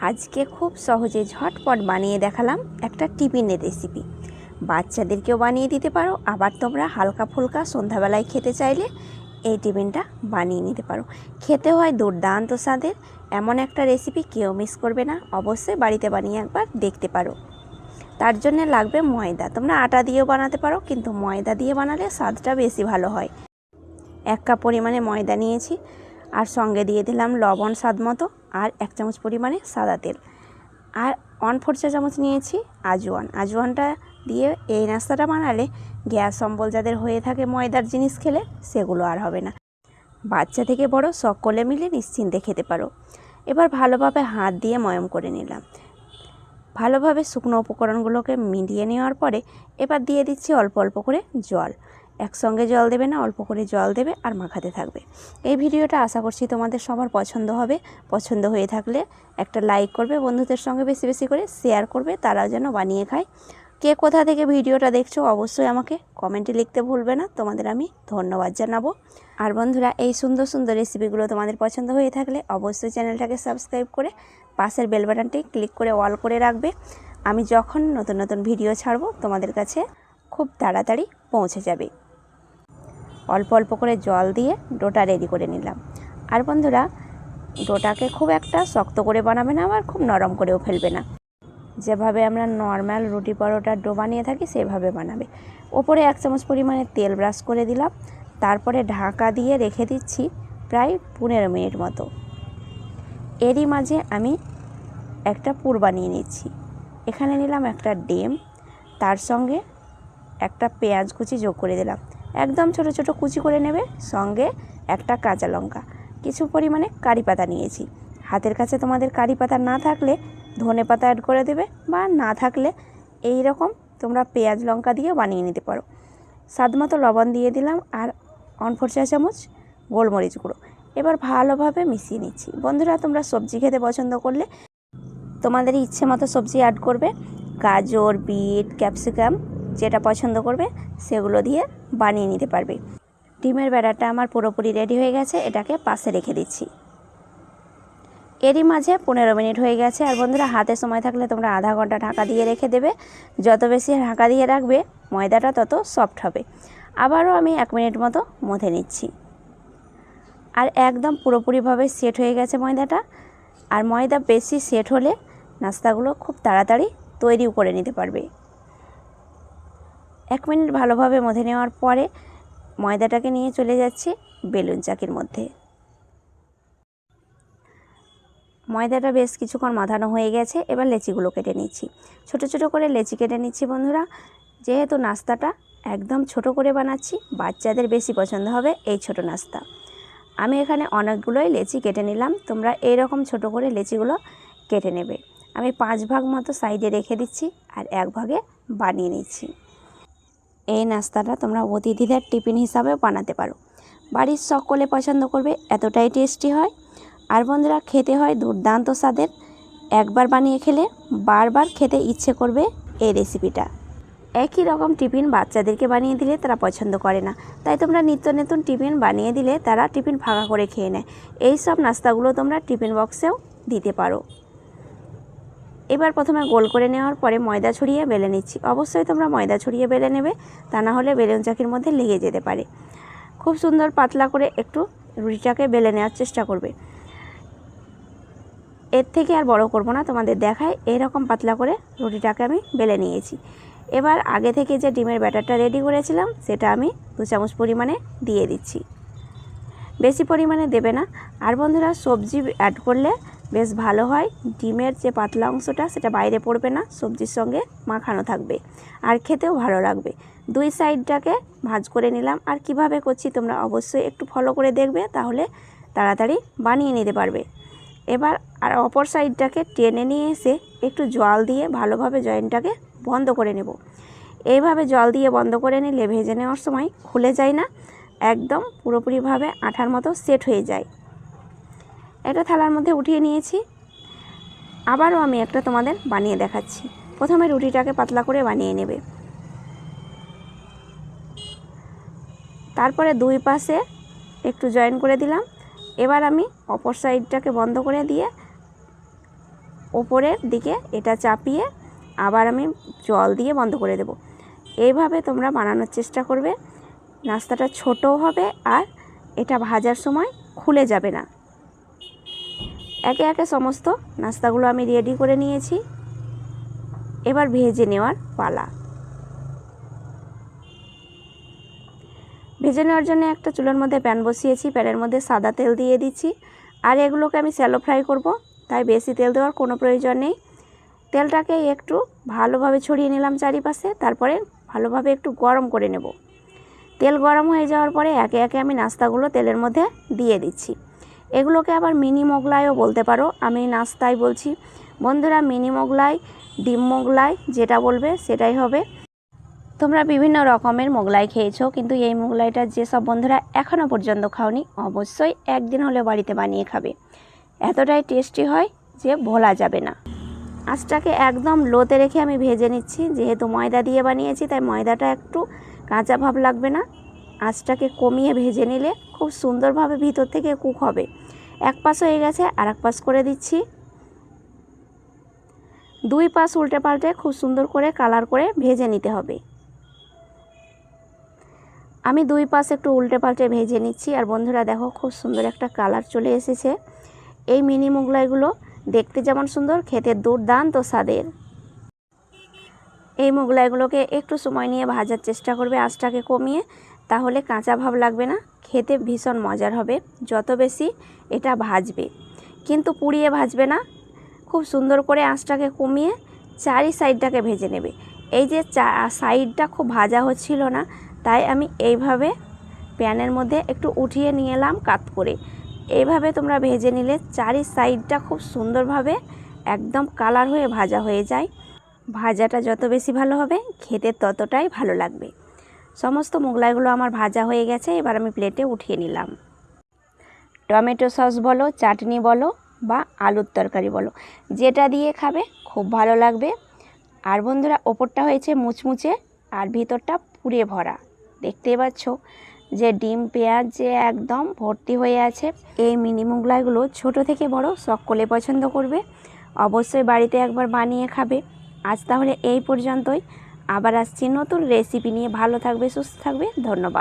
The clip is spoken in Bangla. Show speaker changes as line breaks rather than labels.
আজকে খুব সহজে ঝটপট বানিয়ে দেখালাম একটা টিফিনের রেসিপি। বাচ্চাদেরকেও বানিয়ে দিতে পারো, আবার তোমরা হালকা ফুলকা সন্ধ্যাবেলায় খেতে চাইলে এই টিফিনটা বানিয়ে নিতে পারো। খেতে হয় দুর্দান্ত স্বাদের, এমন একটা রেসিপি কেউ মিস করবে না। অবশ্যই বাড়িতে বানিয়ে একবার দেখতে পারো। তার জন্য লাগবে ময়দা। তোমরা আটা দিয়েও বানাতে পারো, কিন্তু ময়দা দিয়ে বানালে স্বাদটা বেশি ভালো হয়। 1 কাপ পরিমাণে ময়দা নিয়েছি, আর সঙ্গে দিয়ে দিলাম লবণ স্বাদ মতো, আর 1 চামচ পরিমাণে সাদা তেল, আর 1/4 চা চামচ নিয়েছি আজওয়ান। আজওয়ানটা দিয়ে এই নাস্তাটা বানালে গ্যাস অম্বল যাদের হয়ে থাকে ময়দার জিনিস খেলে, সেগুলো আর হবে না। বাচ্চা থেকে বড় সকলে মিলে নিশ্চিন্তে খেতে পারো। এবার ভালোভাবে হাত দিয়ে ময়ম করে নিলাম। ভালোভাবে শুকনো উপকরণগুলোকে মিলিয়ে নেওয়ার পরে এবার দিয়ে দিচ্ছি অল্প অল্প করে জল। একসঙ্গে জল দেবে না, অল্প করে জল দেবে আর মাখাতে থাকবে। এই ভিডিওটা আশা করছি তোমাদের সবার পছন্দ হবে। পছন্দ হয়ে থাকলে একটা লাইক করবে, বন্ধুদের সঙ্গে বেশি বেশি করে শেয়ার করবে, তারাও যেন বানিয়ে খায়। কে কোথা থেকে ভিডিওটা দেখছো অবশ্যই আমাকে কমেন্টে লিখতে ভুলবে না, তোমাদের আমি ধন্যবাদ জানাবো। আর বন্ধুরা, এই সুন্দর সুন্দর রেসিপিগুলো তোমাদের পছন্দ হয়ে থাকলে অবশ্যই চ্যানেলটাকে সাবস্ক্রাইব করে পাশের বেল বাটনটি ক্লিক করে অল করে রাখবে। আমি যখন নতুন নতুন ভিডিও ছাড়বো তোমাদের কাছে খুব তাড়াতাড়ি পৌঁছে যাবে। অল্প অল্প করে জল দিয়ে ডোটা রেডি করে নিলাম। আর বন্ধুরা, ডোটাকে খুব একটা শক্ত করে বানাবে না, আবার খুব নরম করেও ফেলবে না। যেভাবে আমরা নর্মাল রুটি পরোটার ডো বানিয়ে থাকি সেভাবে বানাবে। ওপরে 1 চামচ পরিমাণে তেল ব্রাশ করে দিলাম, তারপরে ঢাকা দিয়ে রেখে দিচ্ছি প্রায় 15 মিনিট মতো। এরই মাঝে আমি একটা পুর বানিয়ে নিচ্ছি। এখানে নিলাম একটা ডিম, তার সঙ্গে একটা পেঁয়াজ কুচি যোগ করে দিলাম, একদম ছোট ছোট কুচি করে নেবে। সঙ্গে একটা কাঁচা লঙ্কা, কিছু পরিমাণে কারি পাতা নিয়েছি। হাতের কাছে তোমাদের কারি পাতা না থাকলে ধনে পাতা অ্যাড করে দেবে, বা না থাকলে এই রকম তোমরা পেঁয়াজ লঙ্কা দিয়েও বানিয়ে নিতে পারো। স্বাদ মতো লবণ দিয়ে দিলাম, আর 1/4 চা চামচ গোলমরিচ গুঁড়ো। এবার ভালোভাবে মিশিয়ে নিচ্ছি। বন্ধুরা, তোমরা সবজি খেতে পছন্দ করলে তোমাদের ইচ্ছে মতো সবজি অ্যাড করবে। গাজর, বিট, ক্যাপসিকাম যেটা পছন্দ করবে সেগুলো দিয়ে বানিয়ে নিতে পারবে। ডিমের ব্যাটারটা আমার পুরোপুরি রেডি হয়ে গেছে, এটাকে পাশে রেখে দিচ্ছি। এরই মাঝে 15 মিনিট হয়ে গেছে। আর বন্ধুরা, হাতে সময় থাকলে তোমরা আধা ঘন্টা ঢাকা দিয়ে রেখে দেবে। যত বেশি ঢাকা দিয়ে রাখবে ময়দাটা তত সফট হবে। আবারও আমি 1 মিনিট মতো মথে নিচ্ছি। আর একদম পুরোপুরিভাবে সেট হয়ে গেছে ময়দাটা। আর ময়দা বেশি সেট হলে নাস্তাগুলো খুব তাড়াতাড়ি তৈরিও করে নিতে পারবে। 1 মিনিট ভালোভাবে মথে নেওয়ার পরে ময়দাটাকে নিয়ে চলে যাচ্ছি বেলুন চাকির মধ্যে। ময়দাটা বেশ কিছুক্ষণ মাখানো হয়ে গেছে। এবার লেচিগুলো কেটে নিচ্ছি। ছোট ছোট করে লেচি কেটে নিচ্ছি বন্ধুরা। যেহেতু নাস্তাটা একদম ছোট করে বানাচ্ছি, বাচ্চাদের বেশি পছন্দ হবে এই ছোট নাস্তা। আমি এখানে অনেকগুলোই লেচি কেটে নিলাম। তোমরা এইরকম ছোট করে লেচিগুলো কেটে নেবে। আমি 5 ভাগ মতো সাইডে রেখে দিচ্ছি, আর 1 ভাগে বানিয়ে নিচ্ছি। এই নাস্তাটা তোমরা অতিথিদের টিফিন হিসাবেও বানাতে পারো। বাড়ির সকলে পছন্দ করবে, এতটাই টেস্টি হয়। আর বন্ধুরা, খেতে হয় দুর্দান্ত স্বাদের। একবার বানিয়ে খেলে বারবার খেতে ইচ্ছে করবে এই রেসিপিটা। একই রকম টিফিন বাচ্চাদেরকে বানিয়ে দিলে তারা পছন্দ করে না, তাই তোমরা নিত্য নতুন টিফিন বানিয়ে দিলে তারা টিফিন ফাঁকা করে খেয়ে নেয়। এই সব নাস্তাগুলো তোমরা টিফিন বক্সেও দিতে পারো। এবার প্রথমে গোল করে নেওয়ার পরে ময়দা ছড়িয়ে বেলে নিচ্ছি। অবশ্যই তোমরা ময়দা ছড়িয়ে বেলে নেবে, তা না হলে বেলুন চাকির মধ্যে লেগে যেতে পারে। খুব সুন্দর পাতলা করে একটু রুটিটাকে বেলে নেওয়ার চেষ্টা করবে। এর থেকে আর বড় করব না, তোমাদের দেখায় এইরকম পাতলা করে রুটিটাকে আমি বেলে নিয়েছি। এবার আগে থেকে যে ডিমের ব্যাটারটা রেডি করেছিলাম সেটা আমি 2 চামচ পরিমাণে দিয়ে দিচ্ছি। বেশি পরিমাণে দেবে না। আর বন্ধুরা, সবজি অ্যাড করলে বেশ ভালো হয়। ডিমের যে পাতলা অংশটা সেটা বাইরে পড়বে না, সবজির সঙ্গে মাখানো থাকবে, আর খেতেও ভালো লাগবে। 2 সাইডটাকে ভাঁজ করে নিলাম। আর কিভাবে করছি তোমরা অবশ্যই একটু ফলো করে দেখবে, তাহলে তাড়াতাড়ি বানিয়ে নিতে পারবে। এবার আর অপর সাইডটাকে টেনে নিয়ে এসে একটু জল দিয়ে ভালোভাবে জয়েন্টটাকে বন্ধ করে নেব। এইভাবে জল দিয়ে বন্ধ করে নিলে ভেজে নেওয়ার সময় খুলে যায় না, একদম পুরোপুরিভাবে আঠার মতো সেট হয়ে যায়। এটা থালার মধ্যে উঠিয়ে নিয়েছি। আবারও আমি একটা তোমাদের বানিয়ে দেখাচ্ছি। প্রথমে রুটিটাকে পাতলা করে বানিয়ে নেবে, তারপরে 2 পাশে একটু জয়েন করে দিলাম। এবার আমি অপর সাইডটাকে বন্ধ করে দিয়ে ওপরের দিকে এটা চাপিয়ে আবার আমি জল দিয়ে বন্ধ করে দেব। এইভাবে তোমরা বানানোর চেষ্টা করবে। নাস্তাটা ছোটও হবে আর এটা ভাজার সময় খুলে যাবে না। একে একে সমস্ত নাস্তাগুলো আমি রেডি করে নিয়েছি। এবার ভেজে নেওয়ার পালা। ভেজে নেওয়ার জন্য একটা চুলার মধ্যে প্যান বসিয়েছি। প্যানের মধ্যে সাদা তেল দিয়ে দিচ্ছি। আর এগুলোকে আমি শ্যালো ফ্রাই করব, তাই বেশি তেল দেওয়ার কোনো প্রয়োজন নেই। তেলটাকে একটু ভালোভাবে ছড়িয়ে নিলাম চারিপাশে, তারপরে ভালোভাবে একটু গরম করে নেব। তেল গরম হয়ে যাওয়ার পরে একে একে আমি নাস্তাগুলো তেলের মধ্যে দিয়ে দিচ্ছি। এগুলোকে আবার মিনি মোগলাইও বলতে পারো, আমি নাস্তাই বলছি। বন্ধুরা, মিনি মোগলাই, ডিম মোগলাই যেটা বলবে সেটাই হবে। তোমরা বিভিন্ন রকমের মোগলাই খেয়েছো, কিন্তু এই মোগলাইটা যেসব বন্ধুরা এখনও পর্যন্ত খাওনি, অবশ্যই একদিন হলে বাড়িতে বানিয়ে খাবে। এতটাই টেস্টি হয় যে ভোলা যাবে না। আঁচটাকে একদম লোতে রেখে আমি ভেজে নিচ্ছি। যেহেতু ময়দা দিয়ে বানিয়েছি তাই ময়দাটা একটু কাঁচা ভাব লাগবে না। আঁচটাকে কমিয়ে ভেজে নিলে খুব সুন্দরভাবে ভিতর থেকে কুক হবে। এক পাশ হয়ে গেছে, আর এক পাশ করে দিচ্ছি। দুই পাশ উল্টে পাল্টে খুব সুন্দর করে কালার করে ভেজে নিতে হবে। আমি দুই পাশ একটু উল্টে পাল্টে ভেজে নিচ্ছি। আর বন্ধুরা দেখো, খুব সুন্দর একটা কালার চলে এসেছে। এই মিনি মোগলাইগুলো দেখতে যেমন সুন্দর, খেতে দুর্দান্ত স্বাদের। এই মোগলাইগুলোকে একটু সময় নিয়ে ভাজার চেষ্টা করবে আঁচটাকে কমিয়ে, তাহলে কাঁচা ভাব লাগবে না, খেতে ভীষণ মজার হবে। যত বেশি এটা ভাজবে, কিন্তু পুড়িয়ে ভাজবে না। খুব সুন্দর করে আঁচটাকে কমিয়ে চারি সাইডটাকে ভেজে নেবে। এই যে সাইডটা খুব ভাজা হচ্ছিল না, তাই আমি এইভাবে প্যানের মধ্যে একটু উঠিয়ে নিয়ে এলাম কাত করে। এইভাবে তোমরা ভেজে নিলে চারি সাইডটা খুব সুন্দরভাবে একদম কালার হয়ে ভাজা হয়ে যায়। ভাজাটা যত বেশি ভালো হবে, খেতে ততটাই ভালো লাগবে। সমস্ত মোগলাইগুলো আমার ভাজা হয়ে গেছে। এবার আমি প্লেটে উঠিয়ে নিলাম। টমেটো সস বলো, চাটনি বলো বা আলুর তরকারি বলো, যেটা দিয়ে খাবে খুব ভালো লাগবে। আর বন্ধুরা, ওপরটা হয়েছে মুচমুচে আর ভিতরটা পুড়ে ভরা। দেখতেই পাচ্ছ যে ডিম পেঁয়াজ যে একদম ভর্তি হয়ে আছে। এই মিনি মোগলাইগুলো ছোট থেকে বড় সকলে পছন্দ করবে। অবশ্যই বাড়িতে একবার বানিয়ে খাবে। আজ তাহলে এই পর্যন্তই। আবার আসছি নতুন রেসিপি নিয়ে। ভালো থাকবে, সুস্থ থাকবে। ধন্যবাদ।